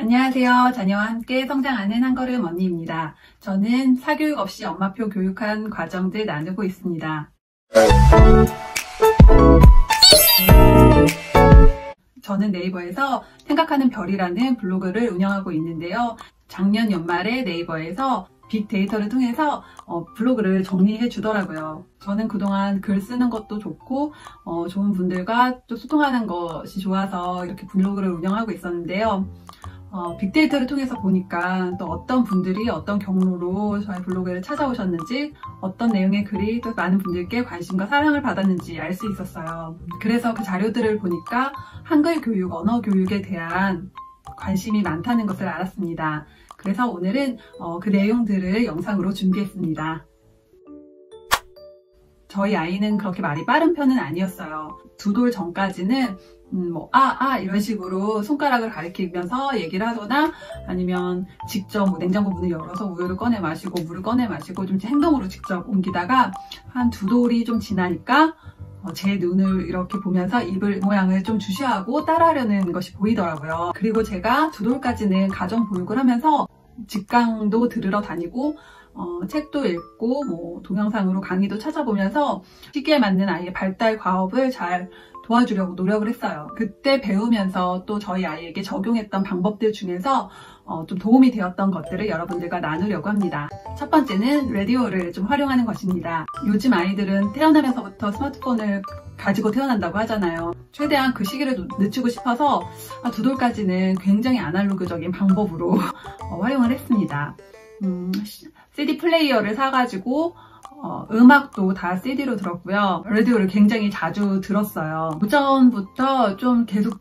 안녕하세요. 자녀와 함께 성장하는 한걸음 언니입니다. 저는 사교육 없이 엄마표 교육한 과정들 나누고 있습니다. 저는 네이버에서 생각하는 별이라는 블로그를 운영하고 있는데요. 작년 연말에 네이버에서 빅데이터를 통해서 블로그를 정리해 주더라고요. 저는 그동안 글 쓰는 것도 좋고 좋은 분들과 또 소통하는 것이 좋아서 이렇게 블로그를 운영하고 있었는데요. 빅데이터를 통해서 보니까 또 어떤 분들이 어떤 경로로 저희 블로그를 찾아오셨는지, 어떤 내용의 글이 또 많은 분들께 관심과 사랑을 받았는지 알 수 있었어요. 그래서 그 자료들을 보니까 한글 교육, 언어 교육에 대한 관심이 많다는 것을 알았습니다. 그래서 오늘은 그 내용들을 영상으로 준비했습니다. 저희 아이는 그렇게 말이 빠른 편은 아니었어요. 2돌 전까지는 이런 식으로 손가락을 가리키면서 얘기를 하거나, 아니면 직접 냉장고 문을 열어서 우유를 꺼내 마시고 물을 꺼내 마시고 좀 행동으로 직접 옮기다가 한 2돌이 좀 지나니까 제 눈을 이렇게 보면서 입을 모양을 좀 주시하고 따라하려는 것이 보이더라고요. 그리고 제가 2돌까지는 가정 보육을 하면서 직강도 들으러 다니고 책도 읽고 동영상으로 강의도 찾아보면서 시기에 맞는 아이의 발달 과업을 잘 도와주려고 노력을 했어요. 그때 배우면서 또 저희 아이에게 적용했던 방법들 중에서 좀 도움이 되었던 것들을 여러분들과 나누려고 합니다. 첫 번째는 라디오를 좀 활용하는 것입니다. 요즘 아이들은 태어나면서부터 스마트폰을 가지고 태어난다고 하잖아요. 최대한 그 시기를 늦추고 싶어서 2돌까지는 굉장히 아날로그적인 방법으로 활용을 했습니다. CD 플레이어를 사가지고 음악도 다 CD로 들었고요. 라디오를 굉장히 자주 들었어요. 오전부터 좀 계속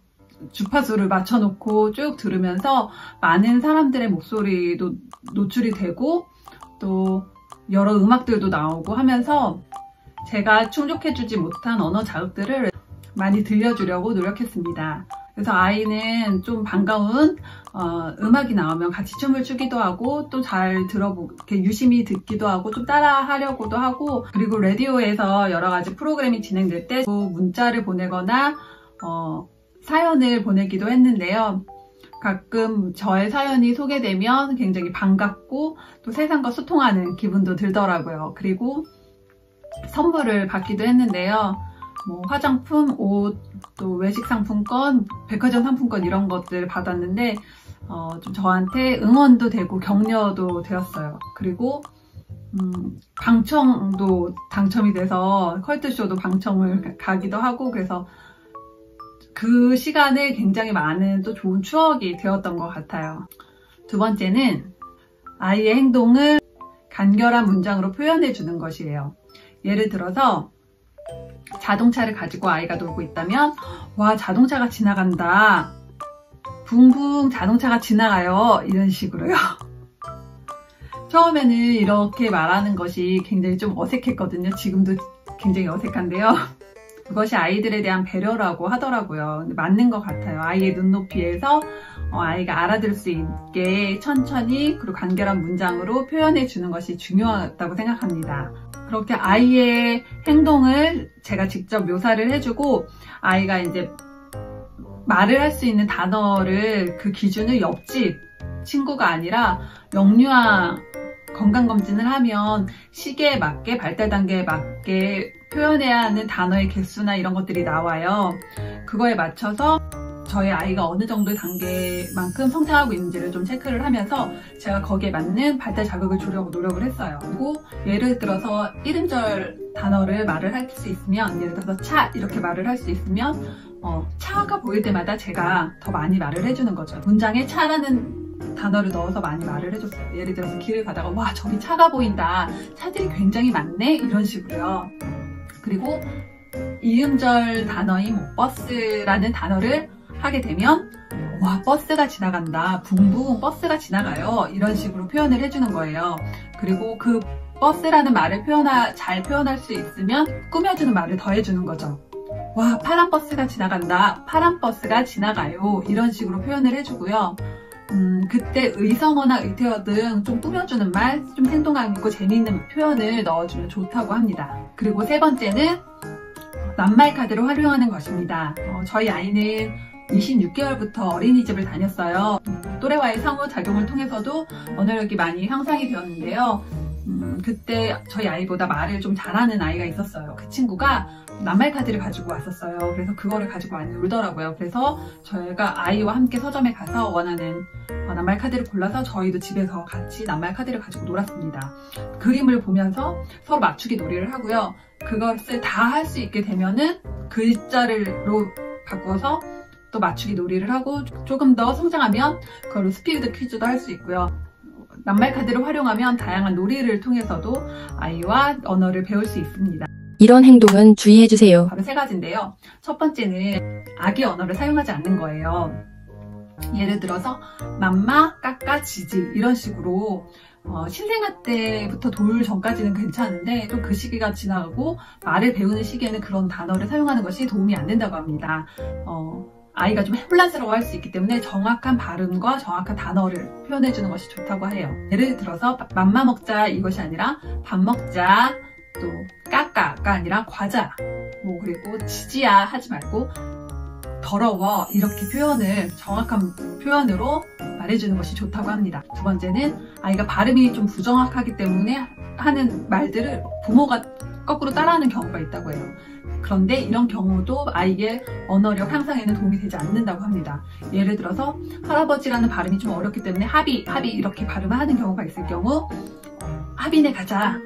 주파수를 맞춰놓고 쭉 들으면서 많은 사람들의 목소리도 노출이 되고 또 여러 음악들도 나오고 하면서 제가 충족해주지 못한 언어 자극들을 많이 들려주려고 노력했습니다. 그래서 아이는 좀 반가운 음악이 나오면 같이 춤을 추기도 하고, 또 잘 이렇게 유심히 듣기도 하고 좀 따라 하려고도 하고, 그리고 라디오에서 여러 가지 프로그램이 진행될 때 문자를 보내거나 사연을 보내기도 했는데요. 가끔 저의 사연이 소개되면 굉장히 반갑고 또 세상과 소통하는 기분도 들더라고요. 그리고 선물을 받기도 했는데요. 화장품, 옷, 또 외식 상품권, 백화점 상품권 이런 것들 받았는데 좀 저한테 응원도 되고 격려도 되었어요. 그리고 방청도 당첨이 돼서 컬투쇼도 방청을 가기도 하고, 그래서 그 시간에 굉장히 많은 또 좋은 추억이 되었던 것 같아요. 두 번째는 아이의 행동을 간결한 문장으로 표현해 주는 것이에요. 예를 들어서 자동차를 가지고 아이가 놀고 있다면, 와, 자동차가 지나간다, 붕붕 자동차가 지나가요, 이런 식으로요. 처음에는 이렇게 말하는 것이 굉장히 좀 어색했거든요. 지금도 굉장히 어색한데요. 그것이 아이들에 대한 배려라고 하더라고요. 근데 맞는 것 같아요. 아이의 눈높이에서 아이가 알아들을 수 있게 천천히 그리고 간결한 문장으로 표현해 주는 것이 중요하다고 생각합니다. 그렇게 아이의 행동을 제가 직접 묘사를 해주고, 아이가 이제 말을 할 수 있는 단어를, 그 기준을 옆집 친구가 아니라 영유아 건강검진을 하면 시기에 맞게, 발달 단계에 맞게 표현해야 하는 단어의 개수나 이런 것들이 나와요. 그거에 맞춰서 저희 아이가 어느 정도의 단계만큼 성장하고 있는지를 좀 체크를 하면서 제가 거기에 맞는 발달 자극을 주려고 노력을 했어요. 그리고 예를 들어서 이름절 단어를 말을 할 수 있으면, 예를 들어서 차 이렇게 말을 할 수 있으면 차가 보일 때마다 제가 더 많이 말을 해주는 거죠. 문장에 차라는 단어를 넣어서 많이 말을 해줬어요. 예를 들어서 길을 가다가 와, 저기 차가 보인다, 차들이 굉장히 많네, 이런 식으로요. 그리고 이음절 단어인 버스라는 단어를 하게 되면, 와, 버스가 지나간다, 붕붕 버스가 지나가요, 이런 식으로 표현을 해주는 거예요. 그리고 그 버스라는 말을 잘 표현할 수 있으면 꾸며주는 말을 더해주는 거죠. 와, 파란 버스가 지나간다, 파란 버스가 지나가요, 이런 식으로 표현을 해주고요. 그때 의성어나 의태어 등 좀 꾸며주는 말, 좀 생동감 있고 재미있는 표현을 넣어주면 좋다고 합니다. 그리고 세 번째는 낱말 카드를 활용하는 것입니다. 저희 아이는 26개월부터 어린이집을 다녔어요. 또래와의 상호작용을 통해서도 언어력이 많이 향상이 되었는데요. 그때 저희 아이보다 말을 좀 잘하는 아이가 있었어요. 그 친구가 낱말 카드를 가지고 왔었어요. 그래서 그거를 가지고 많이 놀더라고요. 그래서 저희가 아이와 함께 서점에 가서 원하는 낱말 카드를 골라서 저희도 집에서 같이 낱말 카드를 가지고 놀았습니다. 그림을 보면서 서로 맞추기 놀이를 하고요. 그것을 다 할 수 있게 되면은 글자로 바꿔서 또 맞추기 놀이를 하고, 조금 더 성장하면 그걸로 스피드 퀴즈도 할 수 있고요. 낱말 카드를 활용하면 다양한 놀이를 통해서도 아이와 언어를 배울 수 있습니다. 이런 행동은 주의해주세요. 바로 3가지인데요. 첫 번째는 아기 언어를 사용하지 않는 거예요. 예를 들어서 맘마, 까까, 지지 이런 식으로 신생아 때부터 돌 전까지는 괜찮은데 좀 그 시기가 지나가고 말을 배우는 시기에는 그런 단어를 사용하는 것이 도움이 안 된다고 합니다. 아이가 좀 혼란스러워할 수 있기 때문에 정확한 발음과 정확한 단어를 표현해주는 것이 좋다고 해요. 예를 들어서 맘마 먹자 이것이 아니라 밥 먹자, 또 까까가 아니라 과자, 그리고 지지야 하지 말고 더러워 이렇게 표현을 정확한 표현으로 말해주는 것이 좋다고 합니다. 두 번째는 아이가 발음이 좀 부정확하기 때문에 하는 말들을 부모가 거꾸로 따라하는 경우가 있다고 해요. 그런데 이런 경우도 아이의 언어력 향상에는 도움이 되지 않는다고 합니다. 예를 들어서 할아버지라는 발음이 좀 어렵기 때문에 하비 이렇게 발음을 하는 경우가 있을 경우 하비네 가자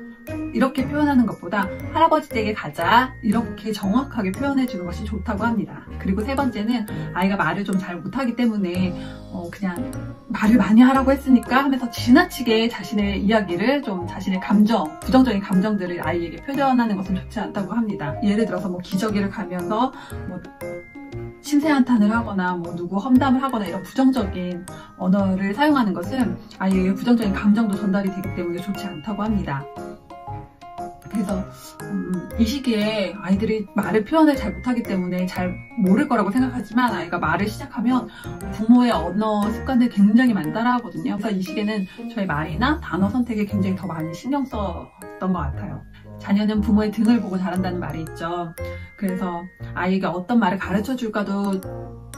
이렇게 표현하는 것보다 할아버지 댁에 가자 이렇게 정확하게 표현해 주는 것이 좋다고 합니다. 그리고 3번째는 아이가 말을 좀 잘 못하기 때문에 그냥 말을 많이 하라고 했으니까 하면서 지나치게 자신의 이야기를 좀 자신의 감정, 부정적인 감정들을 아이에게 표현하는 것은 좋지 않다고 합니다. 예를 들어서 기저귀를 가면서 신세한탄을 하거나 누구 험담을 하거나 이런 부정적인 언어를 사용하는 것은 아이에게 부정적인 감정도 전달이 되기 때문에 좋지 않다고 합니다. 그래서 이 시기에 아이들이 말을 표현을 잘 못하기 때문에 잘 모를 거라고 생각하지만 아이가 말을 시작하면 부모의 언어 습관들 굉장히 많이 따라하거든요. 그래서 이 시기에는 저희 말이나 단어 선택에 굉장히 더 많이 신경 썼던 것 같아요. 자녀는 부모의 등을 보고 자란다는 말이 있죠. 그래서 아이가 어떤 말을 가르쳐 줄까도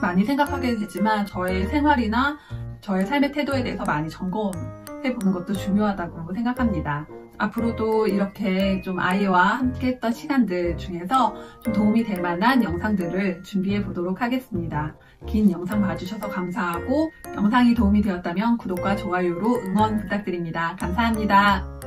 많이 생각하게 되지만 저의 생활이나 저의 삶의 태도에 대해서 많이 점검해 보는 것도 중요하다고 생각합니다. 앞으로도 이렇게 좀 아이와 함께 했던 시간들 중에서 좀 도움이 될 만한 영상들을 준비해 보도록 하겠습니다. 긴 영상 봐주셔서 감사하고 영상이 도움이 되었다면 구독과 좋아요로 응원 부탁드립니다. 감사합니다.